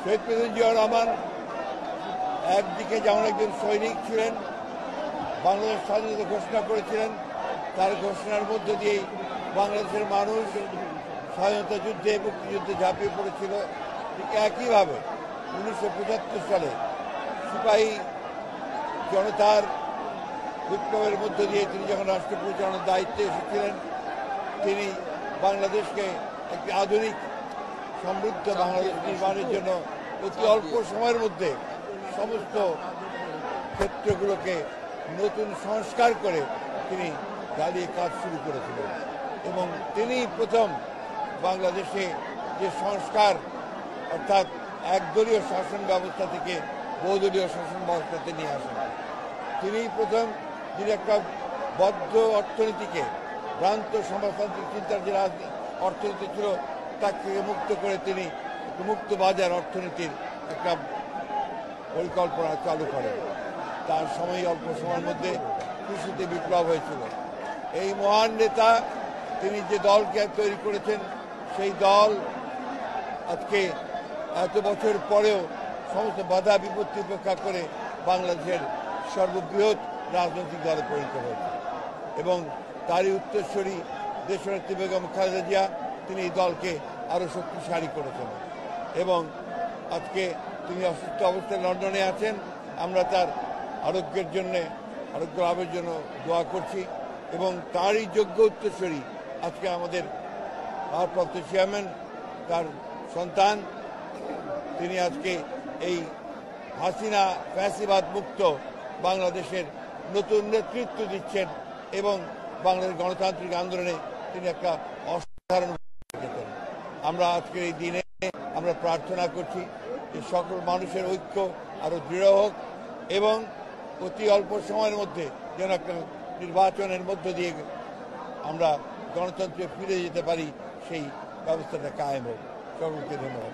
শহীদ president Ziaur Rahman একদিকে যেমন একজন সৈনিক ছিলেন, বাংলাদেশ স্বাধীনতা ঘোষণা করেছিলেন, তার ঘোষণার মধ্য দিয়েই বাংলাদেশের মানুষ স্বাধীনতা যুদ্ধে মুক্তিযুদ্ধে ঝাঁপিয়ে পড়েছিল। ঠিক একইভাবে 1975 সালে সিপাহী জনতার বিপ্লবের মধ্য দিয়ে তিনি যখন রাষ্ট্র পরিচালনার দায়িত্বে এসেছিলেন, তিনি বাংলাদেশকে একটি আধুনিক সমৃদ্ধ বাংলাদেশ নির্মাণের জন্য অতি অল্প সময়ের মধ্যে সমস্ত ক্ষেত্রগুলোকে নতুন সংস্কার করে তিনি দাঁড়িয়ে কাজ শুরু করেছিলেন। এবং তিনি প্রথম বাংলাদেশে যে সংস্কার, অর্থাৎ একদলীয় শাসন ব্যবস্থা থেকে বহুদলীয় শাসন ব্যবস্থাতে নিয়ে আসেন। তিনি প্রথম যিনি একটা বদ্ধ অর্থনীতিকে, ভ্রান্ত সমাজতান্ত্রিক চিন্তার যে অর্থনীতি ছিল তার থেকে মুক্ত করে তিনি মুক্ত বাজার অর্থনীতির একটা পরিকল্পনা চালু করেন। তার সময় অল্প সময়ের মধ্যে কৃষিতে বিপ্লব হয়েছিল। এই মহান নেতা তিনি যে দলকে তৈরি করেছেন, সেই দল আজকে এত বছর পরেও সমস্ত বাধা বিপত্তি উপেক্ষা করে বাংলাদেশের সর্ববৃহৎ রাজনৈতিক দলে পরিণত হয়েছে। এবং তারই উত্তরসূরি দেশনেত্রী বেগম খালেদা জিয়া তিনি এই দলকে আরও শক্তিশালী করেছেন। এবং আজকে তিনি অসুস্থ অবস্থায় লন্ডনে আছেন। আমরা তার আরোগ্যের জন্যে, আরোগ্য লাভের জন্য দোয়া করছি। এবং তারই যোগ্য উত্তরসূরি আজকে আমাদের ভারপ্রাপ্ত চেয়ারম্যান, তার সন্তান, তিনি আজকে এই হাসিনা ফ্যাসিবাদ মুক্ত বাংলাদেশের নতুন নেতৃত্ব দিচ্ছেন এবং বাংলাদেশ গণতান্ত্রিক আন্দোলনে তিনি একটা অসাধারণ ভূমিকা। আমরা আজকের এই দিনে আমরা প্রার্থনা করছি যে সকল মানুষের ঐক্য আরো দৃঢ় হোক এবং অতি অল্প সময়ের মধ্যে যেন একটা নির্বাচনের মধ্য দিয়ে আমরা গণতন্ত্রে ফিরে যেতে পারি, সেই ব্যবস্থাটা কায়েম হোক। সকলকে ধন্যবাদ।